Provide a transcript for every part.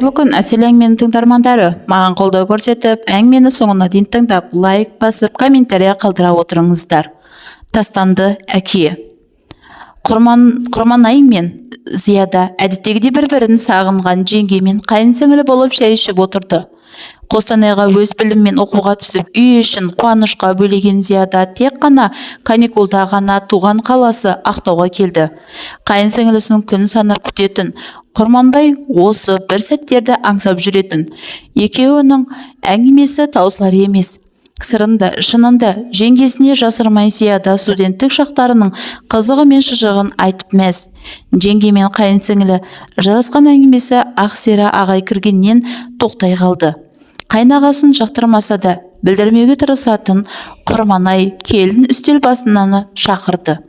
Қайырлы күн, әсел әңгіменің тыңдармандары. Маған қолдау көрсетіп, әңгімені соңына дейін тыңдап, лайк басып, комментария қалдыра отырыңыздар. Тастанды әке. Құрманай мен Зияда әдеттегідей бір-бірін сағынған жеңге мен қайын сіңілі болып шәй ішіп отырды. Қостанайға өз біліммен оқуға түсіп, үй ішін қуанышқа бөлеген Зияда тек қана каникулда ғана туған қаласы Ақтауға келді. Қайын сіңілісінің күн санап күтетін Құрманбай осы бір сәттерді аңсап жүретін. Екеуінің әңгімесі таусылар емес. Сырында, шынында жеңгесіне жасырмай Зияда студенттік шақтарының қызығы мен шыжығын айтып мәз. Жеңге мен қайын сіңілі жарасқан әңгімесі Ақсера ағай кіргеннен тоқтай қалды. Қайнағасын жақтырмаса да білдірмеуге тырысатын Құрманай келін үстел басынан шақырды.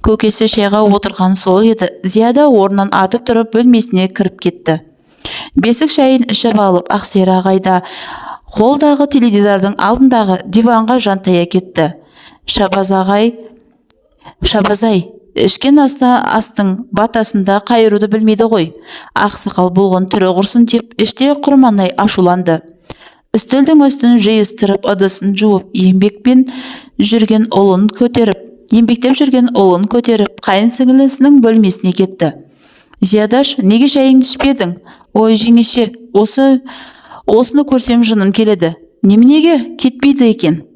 Көкесі шайға отырған сол еді. Зияда орнынан атып тұрып бөлмесіне кіріп кетті. Бесік шайын ішіп алып Ақсера ағайда қолдағы теледидардың алдындағы диванға жантая кетті. Шабазай, ішкен астың батасында қайыруды білмейді ғой. Ақсақал болған түрі құрсын деп іште Құрманай ашуланды. Үстелдің үстін жиыстырып, ыдысын жуып, еңбектеп жүрген ұлын көтеріп, қайын сіңілісінің бөлмесіне кетті. Зиядаш, неге шайыңды ішпедің? Ой, жеңеше, осыны көрсем жыным келеді. Неменеге кетпейді екен?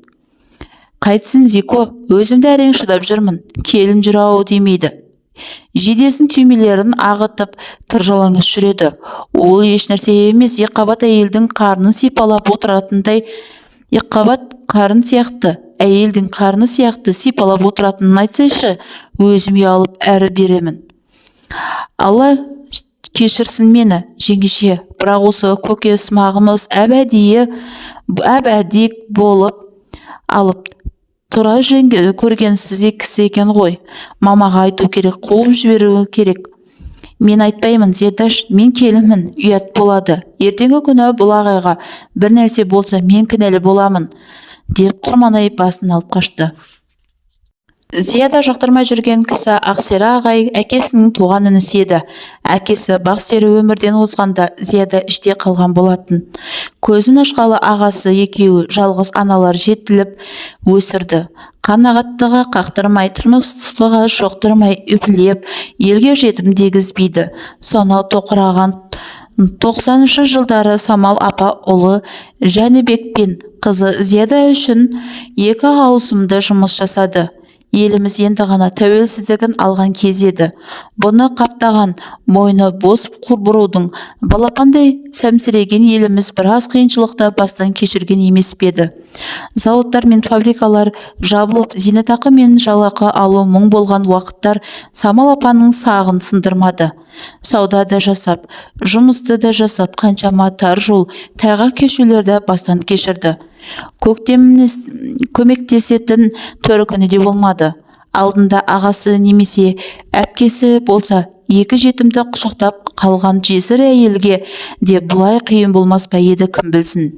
Қайтсын Зико, өзімді әрең шыдап жүрмін. Келін жүр-ау демейді. Жедесін түймелерін ағытып тыржалаңыз жүреді. Ол ешнәрсе емес, екқабат әйелдің қарнын сипалап отыратындай, екқабат қарын сияқты, әйелдің қарны сияқты сипалап отыратынын айтсайшы, өзім ұялып әрі беремін. Алла кешірсін мені, жеңеше, бірақ осы көкесімағымыз әбәдік болып алып тұра жеңге көргенсіз кісі екен ғой. Мамаға айту керек, қуып жіберу керек. Мен айтпаймын, Зиядаш, мен келінмін, ұят болады. Ертеңгі күні бұл ағайға бір нәрсе болса, мен кінәлі боламын, деп Құрманай басын алып қашты. Зияда жақтырмай жүрген кісі Ақсера ағай әкесінің туған інісі еді. Әкесі Бақсері өмірден озғанда Зияда іште қалған болатын. Көзін ашқалы ағасы екеуі жалғыз аналар жетіліп өсірді. Қанағаттыға қақтырмай, тұрмыстыға шоқтырмай, үпілеп, елге жетім дегізбейді. Сонау тоқыраған 90-шы жылдары Самал апа ұлы Жәнібек пен қызы Зияда үшін 2 ауысымда жұмыс жасады. Еліміз енді ғана тәуелсіздігін алған кез еді. Бұны қаптаған мойны бос бұрудың балапандай сәмсіреген еліміз біраз қиыншылықта бастан кешірген емес педі. Зауыттар мен фабрикалар жабылып, зейнетақы мен жалақы алу мұң болған уақыттар Самал апаның сағын сындырмады. Сауда да жасап, жұмысты да жасап, қаншама тар жол, тайғақ кешулерді бастан кешірді. Көмектесетін төркіні де болмады. Алдында ағасы немесе әпкесі болса, 2 жетімді құшақтап қалған жесір әйелге де бұлай қиын болмас па еді, кім білсін.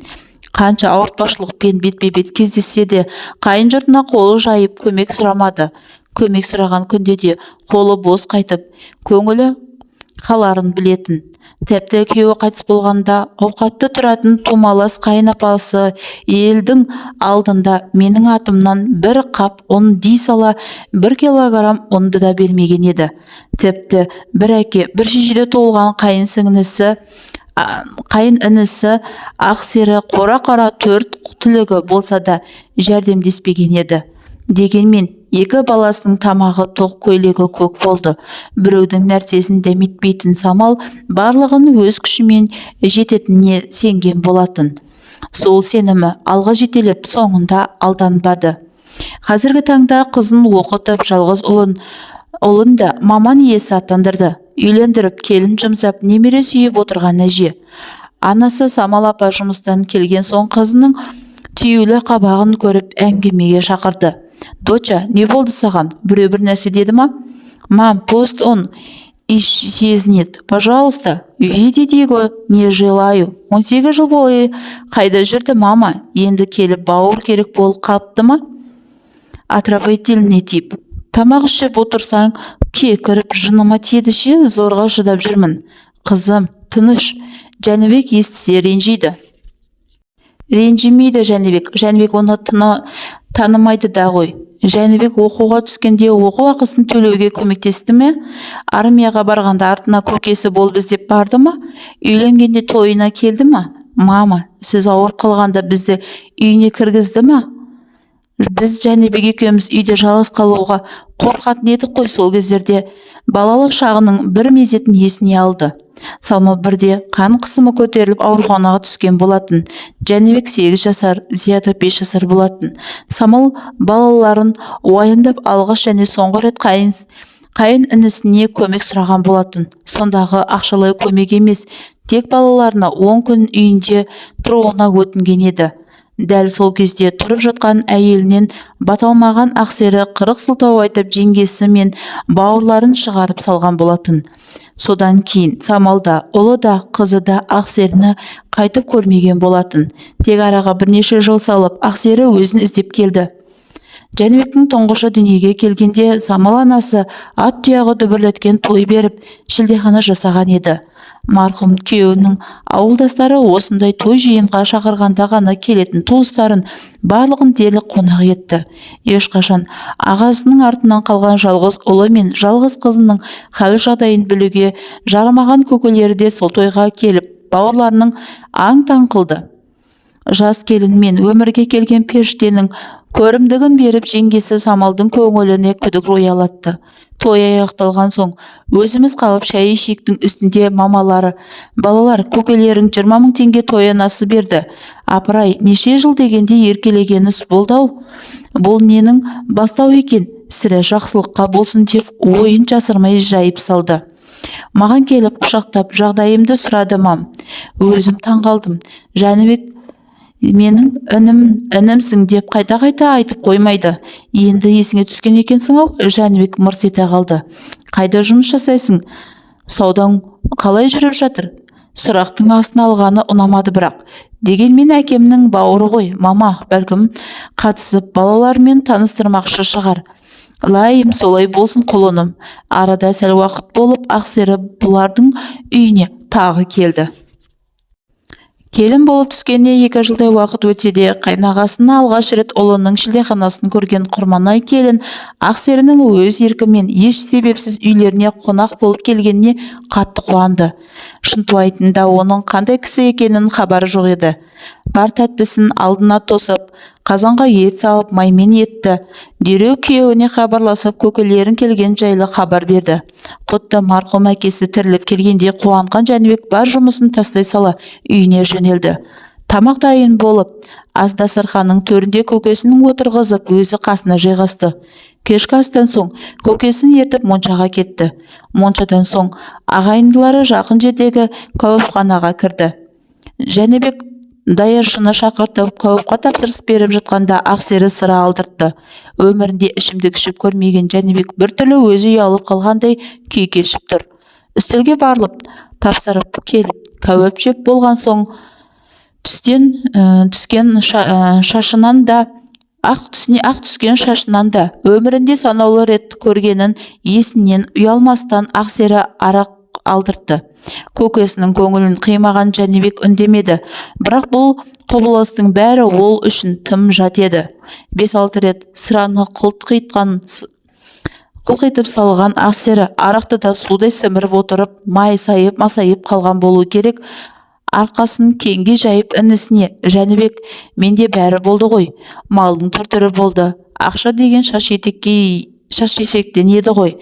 Қанша ауыртпашылықпен бетпе-бет кездессе де, қайын жұртына қолы жайып көмек сұрамады. Көмек сұраған күнде де қолы бос қайтып, көңілі қаларын білетін. Тәпті күйеуі қайтыс болғанда ауқатты тұратын тумалас қайын апасы елдің алдында менің атымнан 1 қап ұн дей сала 1 килограмм ұнды да бермеген еді. Тәпті бір әке, бір шешеде толған қайын інісі Ақсері қора-қора 4 түлігі болса да жәрдемдеспеген еді. Дегенмен 2 баласының тамағы тоқ, көйлегі көк болды. Біреудің нәрсесін дәметпейтін Самал барлығын өз күшімен жететініне сенген болатын. Сол сенімі алға жетелеп соңында алданбады. Қазіргі таңда қызын оқытып, жалғыз ұлын да маман иесі атандырды. Үйлендіріп, келін жұмсап, немере сүйіп отырған әже. Анасы Самал апа жұмыстан келген соң қызының түйулі қабағын көріп әңгімеге шақырды. Доча, не болды саған? Бір нәрсе деді ма? Мам, пусть он исчезнет. Пожалуйста, видеть его не желаю. 18 жыл бойы қайда жүрді мама? Енді келіп бауыр керек болып қалыпты ма? Отравительный тип. Тамақ ішіп отырсаң, кекіріп жыныма тиеді ше, зорға шыдап жүрмін. Қызым, тыныш. Жәнібек естісе ренжиді. Ренжімейді Жәнібек. Жәнібек оны танымайды да ғой. Жәнібек оқуға түскенде оқу ақысын төлеуге көмектесті ме? Армияға барғанда артына көкесі болып іздеп барды ма? Үйленгенде тойына келді ма? Мама, сіз ауырып қалғанда бізді үйіне кіргізді ма? Біз Жәнібек екеуміз үйде жалғыз қалуға қорқатын едік қой. Сол кездерде балалық шағының бір мезетін есіне алды. Самал бірде қан қысымы көтеріліп ауруханаға түскен болатын. Жәнібек 8 жасар, Зияда 5 жасар болатын. Самал балаларын уайымдап алғаш және соңғы рет қайын інісіне көмек сұраған болатын. Сондағы ақшалай көмек емес, тек балаларына 10 күн үйінде тұруына өтінген еді. Дәл сол кезде тұрып жатқан әйелінен баталмаған Ақсері 40 сылтау айтып жеңгесі мен бауырларын шығарып салған болатын. Содан кейін Самал да, ұлы да, қызы да Ақсеріні қайтып көрмеген болатын. Тек араға бірнеше жыл салып Ақсері өзін іздеп келді. Жәнібектің тұңғышы дүниеге келгенде Самал анасы ат тұяғы дүбірлеткен той беріп, шілдехана жасаған еді. Марқұм күйеуінің ауылдастары осындай той жиынға шақырғанда ғана келетін туыстарын барлығын дерлік қонақ етті. Ешқашан ағасының артынан қалған жалғыз ұлы мен жалғыз қызының хал жағдайын білуге жарамаған көкелері де сол тойға келіп, бауырларының аң-таң қылды. Жас келін мен өмірге келген періштенің көрімдігін беріп, жеңгесі Самалдың көңіліне күдік роялатты. Той аяқталған соң өзіміз қалып шәй шектің үстінде мамалары, балалар, көкелерің 20 000 теңге тойынасы берді. Апырай, неше жыл дегенде еркелегені болды-ау. Бұл ненің бастау екен, сірә жақсылыққа болсын деп ойын жасырмай жайып салды. Маған келіп құшақтап жағдайымды сұрады мам. Өзім таңғалдым. Жәнібек менің інімсің деп қайта-қайта айтып қоймайды. Енді есіңе түскен екенсің-ау? Жәнібек мырс ете қалды. Қайда жұмыс жасайсың? Саудаң қалай жүріп жатыр? Сұрақтың астына алғаны ұнамады, бірақ дегенмен әкемнің бауыры ғой. Мама, бәлкім қатысып балалармен таныстырмақшы шығар. Лайым солай болсын құлыным. Арада сәл уақыт болып Ақсері бұлардың үйіне тағы келді. Келін болып түскеніне 2 жылдай уақыт өтсе де, қайнағасына алғаш рет ұлының шілдеханасын көрген құрманай келін Ақсерінің өз еркімен еш себепсіз үйлеріне қонақ болып келгеніне қатты қуанды. Шынтуайтында оның қандай кісі екенін хабары жоқ еді. Бар тәттісін алдына тосып, қазанға ет салып маймен етті. Дереу күйеуіне хабарласып, көкелерін келген жайлы хабар берді. Құтты марқұм әкесі тіріліп келгенде қуанған Жәнібек бар жұмысын тастай сала үйіне жөнелді. Тамақ дайын болып, ас дастарханның төрінде көкесінің отырғызып, өзі қасына жайғасты. Кешкі астан соң көкесін ертіп моншаға кетті. Моншадан соң ағайындылары жақын жердегі кәуапханаға кірді. Жәнібек даяршыны шақыртып кәуапқа тапсырыс беріп жатқанда Ақсері сыра алдыртты. Өмірінде ішімдік ішіп көрмеген Жәнібек біртүрлі өзі ұялып қалғандай күй кешіп тұр. Үстелге барылып, тапсырып келіп, кәуап жеп болған соң түскен шашынан да ақ түскен шашынан да өмірінде санаулы рет көргенін есінен ұялмастан Ақсері арақ алдыртты. Көкесінің көңілін қимаған Жәнібек үндемеді, бірақ бұл құбылыстың бәрі ол үшін тым жат еді. 5-6 рет сыраны қылқитып салған Ақсері арақты да судай сіміріп отырып, масайып қалған болу керек. Арқасын кеңге жайып інісіне, Жәнібек, менде бәрі болды ғой, малдың түр-түрі болды, ақша деген шаш етектен еді ғой,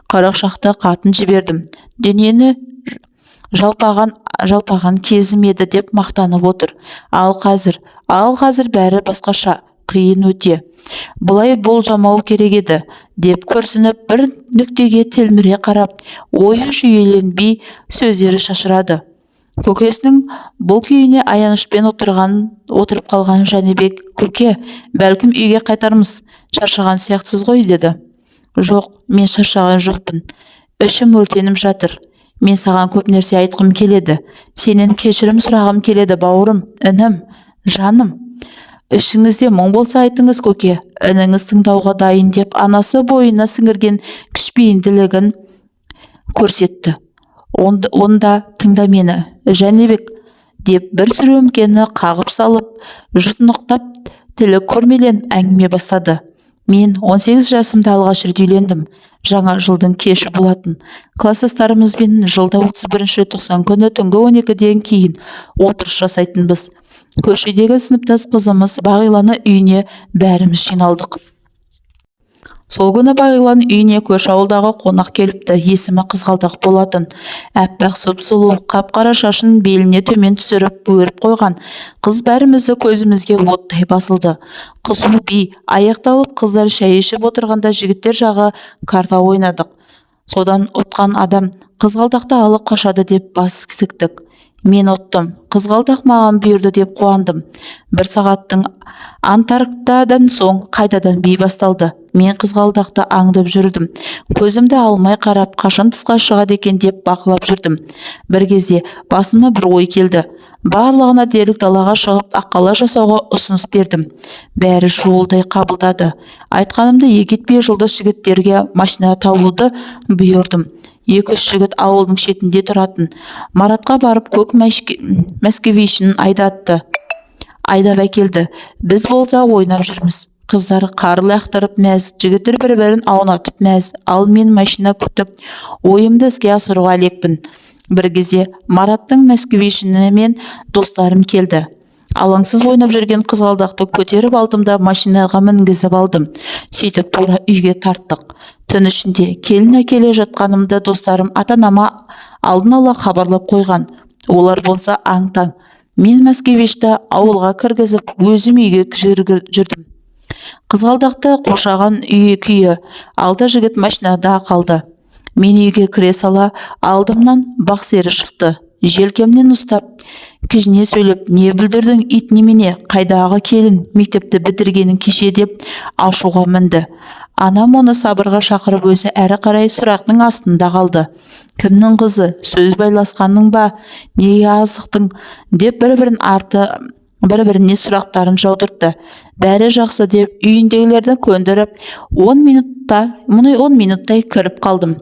40 шақты қатын жібердім, дүниені жалпаған кезім еді деп мақтанып отыр. Ал қазір бәрі басқаша, қиын өте. Бұлай болжамау керек еді, деп күрсініп бір нүктеге телміре қарап, ойы жүйеленбей сөздері шашырады. Көкесінің бұл күйіне аянышпен отырып қалған Жәнібек, көке, бәлкім үйге қайтармыз, шаршаған сияқтысыз ғой, деді. Жоқ, мен шаршаған жоқпын. Ішім өртеніп жатыр. Мен саған көп нәрсе айтқым келеді. Сенен кешірім сұрағым келеді, бауырым, інім, жаным. Ішіңізде мұң болса айтыңыз, көке. Ініңіз тыңдауға дайын, деп анасы бойына сіңірген кішіпейілділігін көрсетті. Онда тыңда мені, Жәнібек, деп бір сүрөмкені қағып салып, жұтынықтап, тілі көрмелен әңгіме бастады. Мен 18 жасымда алғаш рет үйлендім. Жаңа жылдың кеші болатын. Класстастарымызбен жылда 31 тоқсан күні түнгі 12-ден кейін отырыс жасайтынбыз. Көшедегі сыныптас қызымыз Бағиланы үйіне бәріміз жиналдық. Сол күні Бағиланың үйіне көрші ауылдағы қонақ келіпті. Есімі Қызғалдақ болатын. Әппақ сұп-сұлу, қап-қара шашын беліне төмен түсіріп өріп қойған. Қыз бәрімізді көзімізге оттай басылды. Қызу би аяқталып, қыздар шәй ішіп отырғанда жігіттер жағы карта ойнадық. Содан ұтқан адам Қызғалдақты алып қашады деп бас тіктік. Мен ұттым. Қызғалдақ маған бұйырды деп қуандым. Бір сағаттың Антарктидадан соң қайтадан би басталды. Мен Қызғалдақты аңдып жүрдім. Көзімді алмай қарап, қашан тысқа шығады екен деп бақылап жүрдім. Бір кезде басыма бір ой келді. Барлығына дерлік далаға шығып, аққала жасауға ұсыныс бердім. Бәрі шуылдай қабылдады. Айтқанымды екетпей жолдас жігіттерге машина тауылды бұйырдым. 2-3 жігіт ауылдың шетінде тұратын. Маратқа барып көк мәскевишін айдап әкелді. Біз болса ойнап жүрміз. Қыздар қар лақтырып мәз, жігіттер бір-бірін аунатып мәз, ал мен машина күтіп, ойымды іске асыруға әлекпін. Бір кезде Мараттың мәскевишінімен достарым келді. Алаңсыз ойнап жүрген Қызғалдақты көтеріп алдым да машинаға мінгізіп алдым. Сөйтіп тура үйге тарттық. Түн ішінде келін әкеле жатқанымды достарым ата-анама алдын ала хабарлап қойған. Олар болса аң-таң. Мен мәскевишті ауылға кіргізіп, өзім үйге жүрдім. Қызғалдақты қоршаған үй күйі, 6 жігіт машинада қалды. Мен үйге кіре сала, алдымнан бақсері шықты. Желкемнен ұстап, кіжіне сөйлеп, не бүлдірдің ит немене, қайдағы келін, мектепті бітіргенін кеше деп ашуға мінді. Анам оны сабырға шақырып өзі әрі қарай сұрақтың астында қалды. Кімнің қызы, сөз байласқанның ба, не азықтың деп бір-біріне сұрақтарын жаудыртты. Бәрі жақсы деп үйіндегілерді көндіріп, 10 минуттай кіріп қалдым.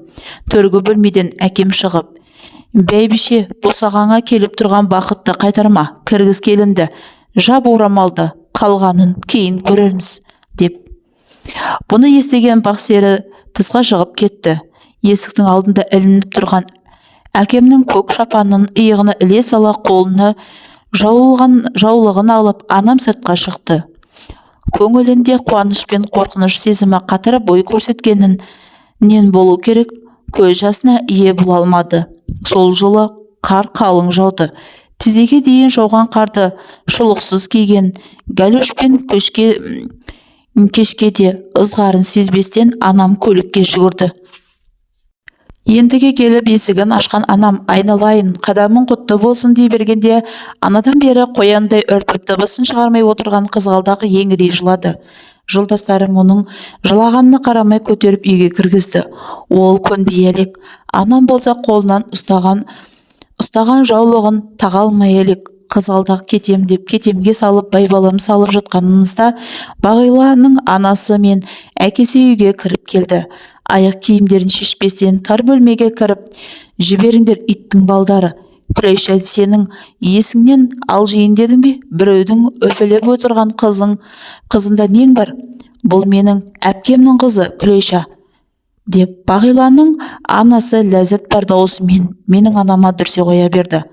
Төргі бөлмеден әкем шығып, бәйбіше, босағаңа келіп тұрған бақытты қайтарма, кіргіз келінді, жап орамалды, қалғанын кейін көрерміз, деп. Бұны естіген бақсері тысқа шығып кетті. Есіктің алдында ілініп тұрған әкемнің көк шапанын иығына іле сала қолына жаулығын алып, анам сыртқа шықты. Көңілінде қуаныш пен қорқыныш сезімі қатар бой көрсеткенінен болу керек, көз жасына ие бола алмады. Сол жылы қар қалың жауды. Тізеге дейін жауған қарды шұлықсыз киген галош пен кешке де ызғарын сезбестен анам көлікке жүгірді. Ендіге келіп есігін ашқан анам, айналайын, қадамың құтты болсын дей бергенде, анадан бері қояндай үрпіп дыбысын шығармай отырған Қызғалдақ еңірей жылады. Жолдастарым оның жылағанына қарамай көтеріп үйге кіргізді. Ол көнбей әлек. Анам болса қолынан ұстаған жаулығын таға алмай әлек. Қызғалдақ кетем деп кетемге салып, байбалам салып жатқанымызда Бағиланың анасы мен әкесі үйге кіріп келді. Аяқ киімдерін шешпестен тар бөлмеге кіріп, жіберіңдер иттің балдары. Күлейша, сенің есіңнен алжиын дедің бе? Біреудің өфелеп отырған қызында нең бар? Бұл менің әпкемнің қызы, Күлейша, деп Бағиланың анасы ләззат бар даусымен менің анама дүрсе қоя берді.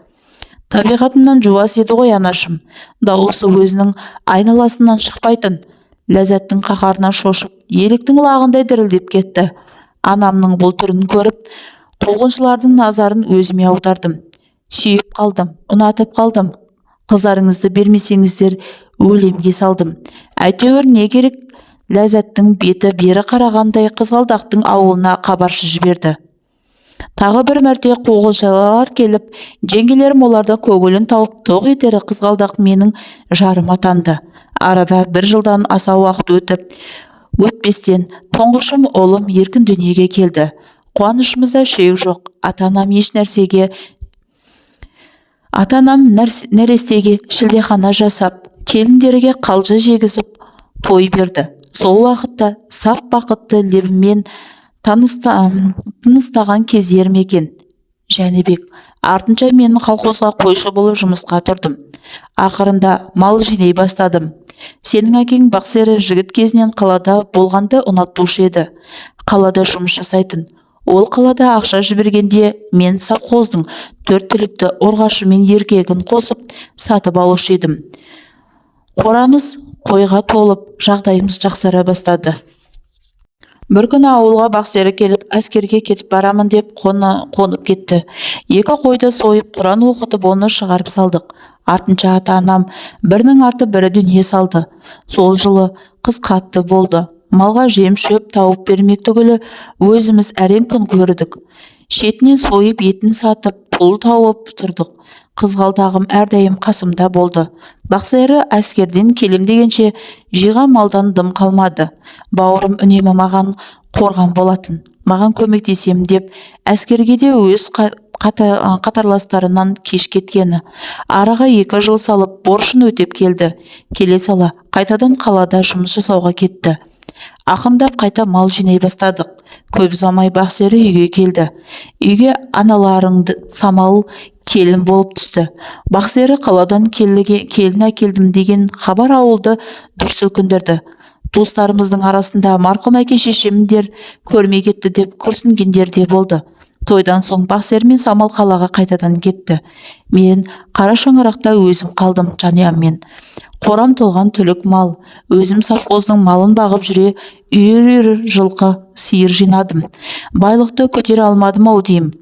Табиғатымнан жуас еді ғой анашым. Дауысы өзінің айналасынан шықпайтын. Ләззаттың қаһарынан шошып, еліктің лағындай дірілдеп кетті. Анамның бұл түрін көріп, қуғыншылардың назарын өзіме аудардым. Сүйіп қалдым, ұнатып қалдым. Қыздарыңызды бермесеңіздер, өлемге салдым. Әйтеуір не керек? Ләззаттың беті бері қарағандай Қызғалдақтың ауылына хабаршы жіберді. Тағы бір мәрте қуғыншылар келіп, жеңгелерім оларда көңілін тауып, тоқ етері Қызғалдақ менің жарым атанды. Арада 1 жылдан аса уақыт өтпестен тұңғышым ұлым еркін дүниеге келді. Қуанышымызда шек жоқ. Атанам нәрестеге шілдехана жасап, келіндерге қалжа жегізіп той берді. Сол уақытта саф бақытты лебімен тыныстаған кездерім екен. Жәнібек. Артынша мен колхозға қойшы болып жұмысқа тұрдым. Ақырында мал жинай бастадым. Сенің әкең Бақсері жігіт кезінен қалада болғанды ұнатушы еді. Қалада жұмыс жасайтын. Ол қалада ақша жібергенде мен совхоздың 4 түлікті орғашы мен еркегін қосып сатып алушы едім. Қорамыз қойға толып, жағдайымыз жақсара бастады. Бір күні ауылға Бақсері келіп, әскерге кетіп барамын деп қонып кетті. 2 қойды сойып, Құран оқытып, оны шығарып салдық. Артынша ата-анам бірінің арты бірі дүние салды. Сол жылы қыс қатты болды. Малға жем шөп тауып бермек түгілі өзіміз әрең күн көрдік. Шетінен сойып етін сатып, пұл тауып тұрдық. Қызғалдағым әрдайым қасымда болды. Бақсері әскерден келем дегенше жиған малдан дым қалмады. Бауырым үнемі маған қорған болатын. Маған көмектесем деп әскерге де өз қатарластарынан кеш кеткені. Араға 2 жыл салып борышын өтеп келді. Келе сала қайтадан қалада жұмыс жасауға кетті. Ақырындап қайта мал жинай бастадық. Көп ұзамай Бақсері үйге келді. Үйге аналарыңды Самал келін болып түсті. Бақсері қаладан келін әкелдім деген хабар ауылды дүр сілкіндірді. Туыстарымыздың арасында марқұм әке шешемдер көрмей кетті деп күрсінгендер де болды. Тойдан соң Бақсері мен Самал қалаға қайтадан кетті. Мен қара шаңырақта өзім қалдым жанұяммен. Қорам толған түлік мал. Өзім совхоздың малын бағып жүре үйір жылқы, сиыр жинадым. Байлықты көтере алмадым ау деймін.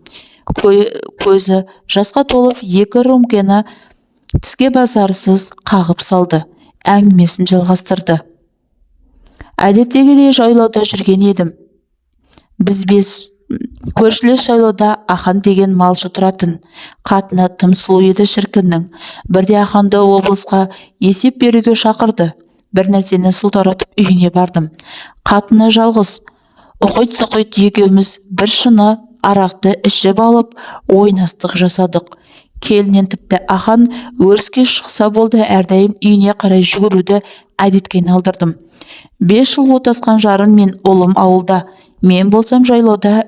Көзі жасқа толып 2 рөмкені тіске басарсыз қағып салды. Әңгімесін жалғастырды. Әдеттегідей жайлауда жүрген едім. Біз 5 көршілес жайлауда Ахан деген малшы тұратын. Қатыны тым сұлу еді шіркіннің. Бірде Аханды облысқа есеп беруге шақырды. Бір нәрсені сұлтаратып үйіне бардым. Қатыны жалғыз. Ұқыт-сұқыт екеуміз бір шыны арақты ішіп алып ойнастық жасадық. Келінен тіпті Ахан өріске шықса болды әрдайым үйіне қарай жүгіруді әдетке айналдырдым. 5 жыл отасқан жарым мен ұлым ауылда. Мен болсам жайлауда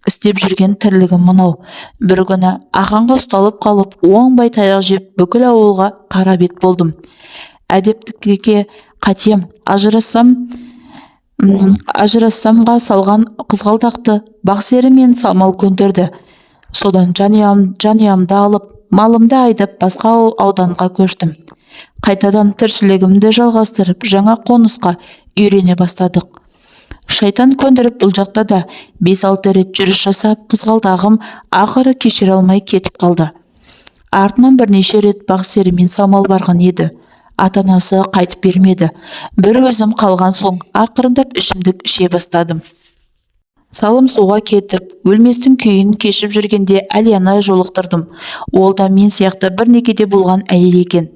істеп жүрген тірлігім мынау. Бір күні Аханға ұсталып қалып, оңбай таяқ жеп бүкіл ауылға қара бет болдым. Әдептікке қатем, ажырассамға салған қызғалдақты Бақсері мен Самал көндірді. Содан жанұямды алып, малымды айдап басқа ауданға көштім. Қайтадан тіршілігімді жалғастырып, жаңа қонысқа үйрене бастадық. Шайтан көндіріп бұл жақта да 5-6 рет жүріс жасап, қызғалдағым ақыры кешіре алмай кетіп қалды. Артынан бірнеше рет Бақсері мен Самал барған еді. Ата-анасы қайтып бермеді. Бір өзім қалған соң ақырындап ішімдік іше бастадым. Салым суға кетіп, өлместің күйін кешіп жүргенде Әлияны жолықтырдым. Ол да мен сияқты бір некеде болған әйел екен.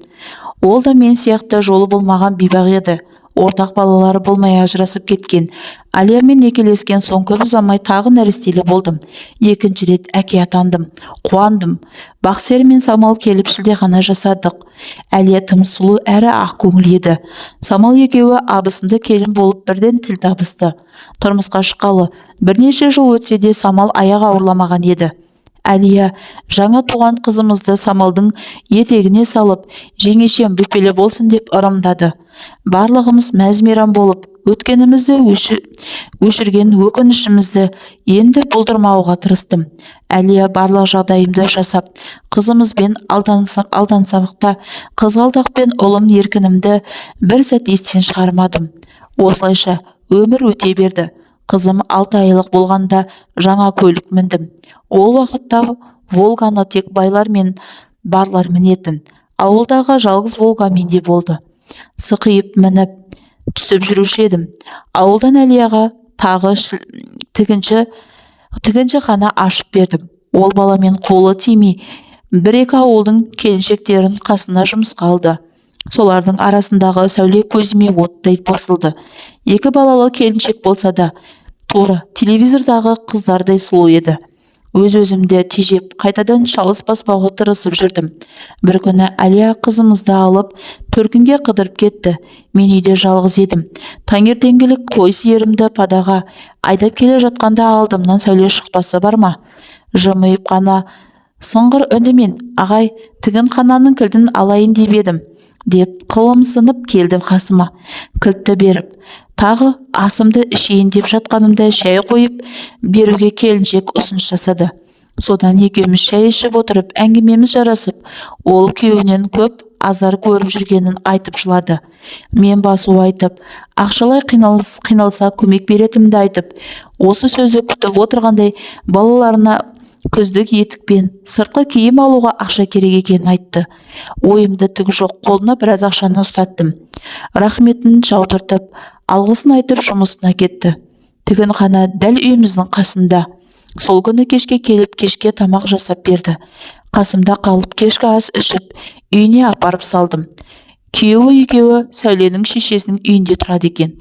Ол да мен сияқты жолы болмаған бейбақ еді. Ортақ балалары болмай ажырасып кеткен. Әлиямен некелескен соң көп ұзамай тағы нәрестелі болдым. 2 рет әке атандым. Қуандым. Бақсері мен Самал келіп шілдехана жасадық. Әлия тым сұлу әрі ақ көңіл еді. Самал екеуі абысынды келін болып бірден тіл табысты. Тұрмысқа шыққалы бірнеше жыл өтсе де Самал аяқ ауырламаған еді. Әлия жаңа туған қызымызды Самалдың етегіне салып, жеңешем бүпелі болсын деп ырымдады. Барлығымыз мәз-мейрам болып, өткенімізді өшірген өкінішімізді енді болдырмауға тырыстым. Әлия барлық жағдайымды жасап, қызымызбен алдансамықта қызғалдақпен ұлым еркінімді бір сәт естен шығармадым. Осылайша өмір өте берді. Қызым 6 айлық болғанда жаңа көлік міндім. Ол уақытта Волганы тек байлар мен барлар мінетін. Ауылдағы жалғыз Волга менде болды. Сықиып мініп түсіп жүруші едім. Ауылдан Әлияға тағы тігінші қана ашып бердім. Ол баламен қолы тимей, 1-2 ауылдың келіншектерін қасына жұмысқа алды. Солардың арасындағы сәуле көзіме оттай басылды. 2 балалы келіншек болса да, тура телевизордағы қыздардай сұлу еді. Өз-өзімді тежеп, қайтадан шалыс баспауға тырысып жүрдім. Бір күні Әлия қызымызды алып, төркінге қыдырып кетті. Мен үйде жалғыз едім. Таңертеңгілік қой сиырымды падаға айдап келе жатқанда алдымнан сәуле шықпасы бар ма? жымиып қана сыңғыр үнімен ағай тігін қананың кілтін алайын деп едім деп қылымсынып келді қасыма. Кілтті беріп, тағы асымды ішейін деп жатқанымда шай қойып беруге келіншек ұсыныс жасады. Содан екеуміз шай ішіп отырып әңгімеміз жарасып, ол күйеуінен көп азар көріп жүргенін айтып жылады. Мен басу айтып, ақшалай қиналса көмек беретімді айтып, осы сөзді күтіп отырғандай балаларына күздік етікпен сыртқы киім алуға ақша керек екенін айтты. Ойымды түк жоқ, қолына біраз ақшаны ұстаттым. Рахметін жаудыртып, алғысын айтып жұмысына кетті. Тігін қана дәл үйіміздің қасында. Сол күні кешке келіп, кешке тамақ жасап берді. Қасымда қалып, кешкі ас ішіп, үйіне апарып салдым. Күйеуі екеуі Сәуленің шешесінің үйінде тұрады екен.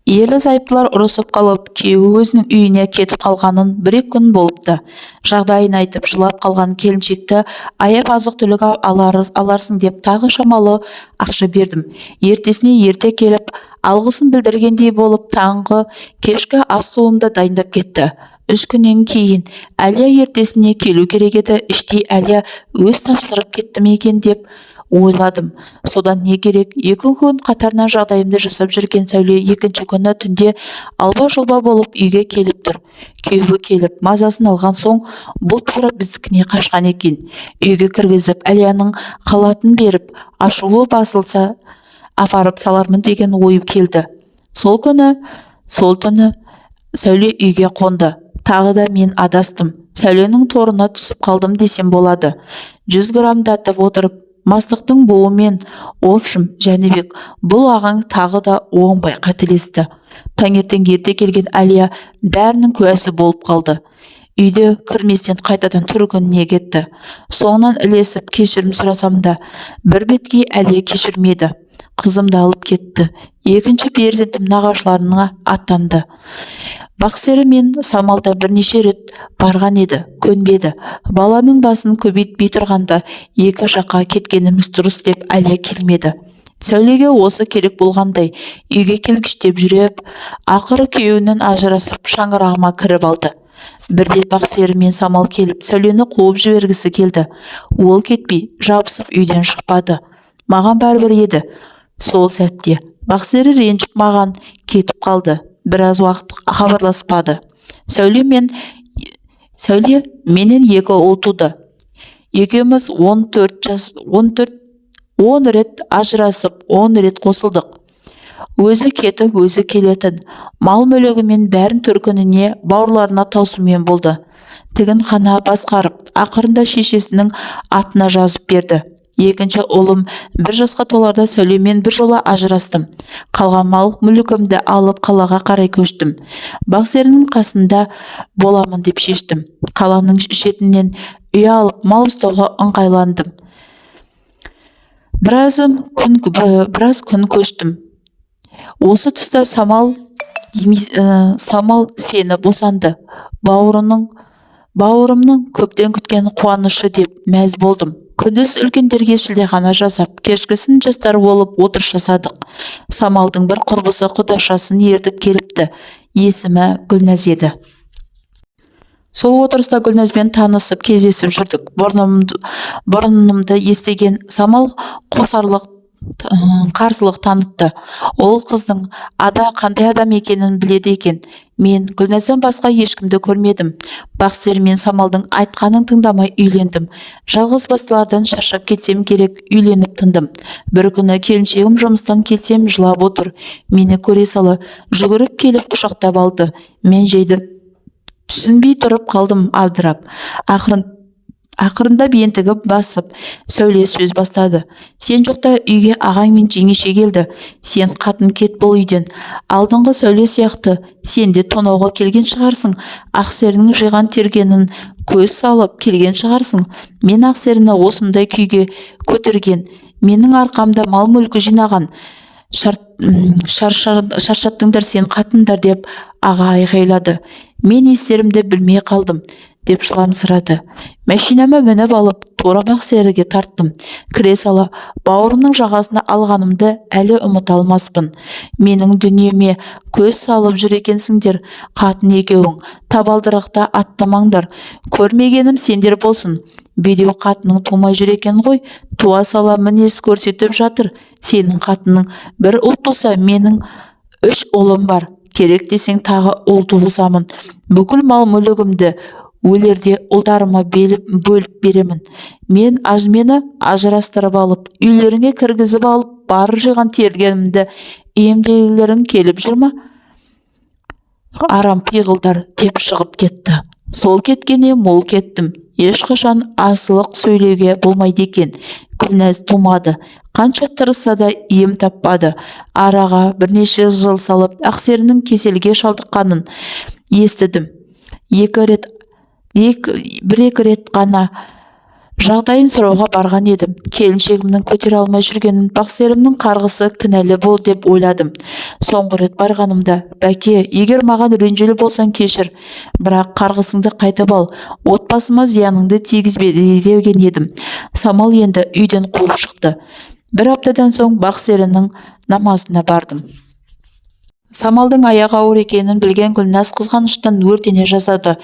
Ерлі-зайыптылар ұрысып қалып, күйеуі өзінің үйіне кетіп қалғанын 1-2 күн болыпты. Жағдайын айтып, жылап қалған келіншекті аяп азық-түлік аларсың деп тағы шамалы ақша бердім. Ертесіне ерте келіп, алғысын білдіргендей болып, таңғы кешкі ас суымды дайындап кетті. 3 күннен кейін Әлия ертесіне келу керек еді. Іштей Әлия өз тапсырып кетті ме екен деп ойладым. Содан не керек, 2 күн қатарынан жағдайымды жасап жүрген Сәуле 2-ші күні түнде алба-жұлба болып үйге келіп тұр. Күйеуі келіп, мазасын алған соң, бұл тура біздікіне қашқан екен. Үйге кіргізіп, Әлияның қалатын беріп, ашуы басылса апарып салармын деген ойы келді. Сол түні Сәуле үйге қонды. Тағы да мен адастым. Сәуленің торына түсіп қалдым десем болады. 100 грамдатып отырып, мастықтың буымен, общым, Жәнібек, бұл ағаң тағы да оңбай қателесті. Таңертең ерте келген Әлия бәрінің куәсі болып қалды. Үйде кірместен қайтадан түргініне кетті. Соңынан ілесіп кешірім сұрасам да, бір бетке Әлия кешірмеді. Қызымды алып кетті. 2-ші перзентім нағашыларына аттанды. Бақсері мен Самалда бірнеше рет барған еді, көнбеді. Баланың басын көбейтпей тұрғанда 2 жаққа кеткеніміз дұрыс деп Әлия келмеді. Сәулеге осы керек болғандай үйге келгіштеп жүріп, ақыры күйеуінен ажырасып шаңырағыма кіріп алды. Бірде Бақсері мен Самал келіп, Сәулені қуып жібергісі келді. Ол кетпей, жабысып үйден шықпады. Маған бәрібір еді. Сол сәтте Бақсері ренжіп маған кетіп қалды. Біраз уақыт хабарласпады. Сәуле менен 2 ұл туды. Екеуміз 10 рет ажырасып, 10 рет қосылдық. Өзі кетіп, өзі келетін. Мал-мүлігімен бәрін төркініне, бауырларына таусымен болды. Тігін қана басқарып, ақырында шешесінің атына жазып берді. 2-ші ұлым 1 жасқа толарда Сәулемен бір жола ажырастым. Қалған мал-мүлігімді алып қалаға қарай көштім. Бақсерінің қасында боламын деп шештім. Қаланың шетінен үй алып мал ұстауға ыңғайландым. Біраз күн көштім. Осы тұста Самал сені босанды. Бауырымның көптен күткен қуанышы деп мәз болдым. Күндіз үлкендерге шілдехана жасап, кешкісін жастар болып отырыс жасадық. Самалдың бір құрбысы құдашасын ертіп келіпті. Есімі Гүлназ еді. Сол отырыста Гүлназбен танысып, кездесіп жүрдік. Бұрынымды естіген Самал қарсылық танытты. Ол қыздың қандай адам екенін біледі екен. Мен Гүлназдан басқа ешкімді көрмедім. Бақсер мен Самалдың айтқанын тыңдамай үйлендім. Жалғыз бастылардан шаршап кетсем керек, үйленіп тындым. Бір күні келіншегім жұмыстан келсем жылап отыр. Мені көре сала жүгіріп келіп құшақтап алды. Мен жайды түсінбей тұрып қалдым абдырап. Ақырында ентігіп басып, Сәуле сөз бастады. Сен жоқта үйге ағаң мен жеңеше келді. Сен қатын кет бұл үйден. Алдыңғы Сәуле сияқты сен де тонауға келген шығарсың. Ақсерінің жиған тергенін көз салып келген шығарсың. Мен Ақсеріні осындай күйге көтерген. Менің арқамда мал-мүлкі жинаған. Шаршаттыңдар сен қатындар деп аға айғайлады. Мен естерімді білмей қалдым. деп жыламсырады. Мәшинама мініп алып, тура Бақсеріге тарттым. Кіре сала, бауырымның жағасына алғанымды әлі ұмыта алмаспын. Менің дүниеме көз салып жүр екенсіңдер, қатын екеуің, табалдырықта аттамаңдар. Көрмегенім сендер болсын. Бедеу қатының тумай жүр екен ғой, туа сала мінез көрсетіп жатыр. Сенің қатының бір ұл туса, менің 3 ұлым бар. Керек десең тағы ұл туғызамын. Бүкіл мал мүлігімді өлерде ұлдарыма бөліп беремін. Мен мені ажырастырып алып, үйлеріңе кіргізіп алып, бар жиған тергенімді иемдегілерің келіп жүр ма? Арам пиғылдар деп шығып кетті. Сол кеткенде мол кеттім. Ешқашан асылық сөйлеуге болмайды екен. Гүлназ тумады. Қанша тырысса да ем таппады. Араға бірнеше жыл салып, Ақсерінің кеселге шалдыққанын естідім. Бір-екі рет қана жағдайын сұрауға барған едім. Келіншегімнің көтере алмай жүргенін Бақсерімнің қарғысы кінәлі бол деп ойладым. Соңғы рет барғанымда, бәке, егер маған ренжілі болсаң кешір, бірақ қарғысыңды қайтып ал, отбасыма зияныңды тигізбеді деген едім. Самал енді үйден қуып шықты. Бір аптадан соң Бақсерінің намазына бардым. Самалдың аяғы ауыр екенін білген Гүлназ қызғаныштан өртене жаздады.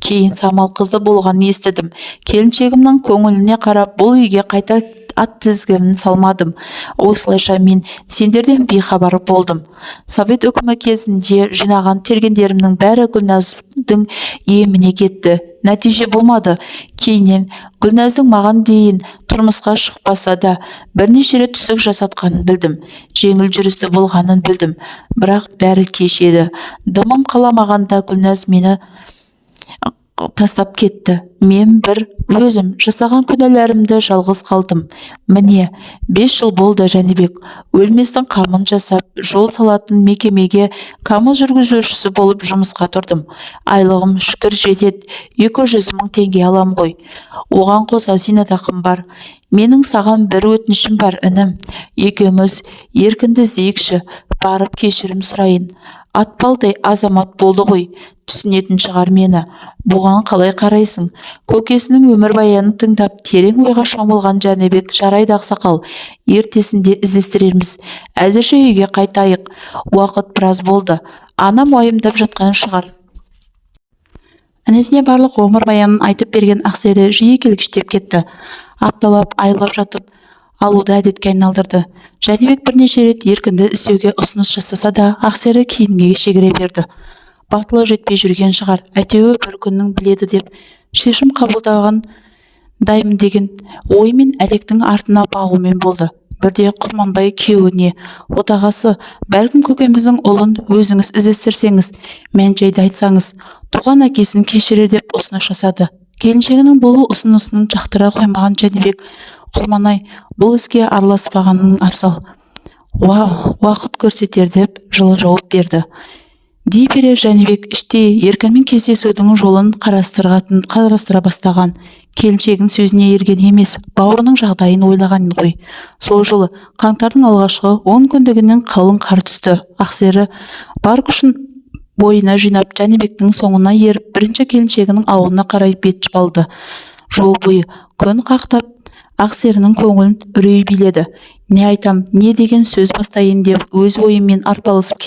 Кейін Самал қызды болғанын естідім. Келіншегімнің көңіліне қарап, бұл үйге қайта ат тізгінін салмадым. Осылайша мен сендерден бейхабар болдым. Совет үкімі кезінде жинаған тергендерімнің бәрі Гүлназдың еміне кетті. Нәтиже болмады. Кейіннен Гүлназдың маған дейін тұрмысқа шықпаса да бірнеше рет түсік жасатқанын білдім. Жеңіл жүрісті болғанын білдім. Бірақ бәрі кеш еді. Дымым қаламағанда Гүлназ мені тастап кетті. Мен бір өзім жасаған күнәларымды жалғыз қалдым. Міне, 5 жыл болды Жәнібек. Өлместің қамын жасап, жол салатын мекемеге камаз жүргізушісі болып жұмысқа тұрдым. Айлығым шүкір жетеді, 200 мың теңге алам ғой. Оған қоса зейнетақым бар. Менің саған бір өтінішім бар, інім. Екеуміз еркінді іздейікші, барып кешірім сұрайын. Атпалдай азамат болды ғой, түсінетін шығар мені. Бұған қалай қарайсың? Көкесінің өмірбаянын тыңдап, терең ойға шомылған Жәнібек, жарайды ақсақал, ертесінде іздестірерміз. Әзірше үйге қайтайық. Уақыт біраз болды. Анам уайымдап жатқан шығар. Інесіне барлық өмірбаянын айтып берген Ақсері жиі келгіштеп кетті. Апталап, айлап жатып алуды әдетке айналдырды. Жәнібек бірнеше рет еркінді істеуге ұсыныс жасаса да, Ақсері кейінге шегіре берді. Батылы жетпей жүрген шығар, әйтеуір бір күннің біледі деп шешім қабылдаған даймын деген оймен Әлектің артына бағумен болды. Бірде Құрманбай күйеуіне, отағасы, бәлкім көкеміздің ұлын өзіңіз іздестірсеңіз, мән-жайды айтсаңыз, туған әкесін кешірер деп ұсыныс жасады. Келіншегінің бұл ұсынысын жақтыра қоймаған Жәнібек, Құрманай, бұл іске араласпағанның абзал. Уақыт көрсетер деп жылы жауап берді. Дей бере Жәнібек іштей еркінмен кездесудің жолын қарастыра бастаған. Келіншегінің сөзіне ерген емес, бауырының жағдайын ойлаған ғой. Сол жылы қаңтардың алғашқы 10 күндігінен қалың қар түсті. Ақсері бар күшін бойына жинап, Жәнібектің соңына еріп, бірінші келіншегінің ауылына қарай бет алды. Жол бойы күн қақтап, Ақсерінің көңілін үрей биледі. Не айтам, не деген сөз бастайын деп өз ойымен арпалысып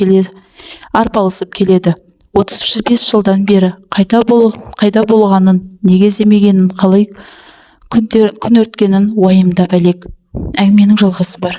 келеді. 35 жылдан бері қайда болғанын, неге іздемегенін, қалай күн өткенін уайымдап әлек. Әңгіменің жалғасы бар.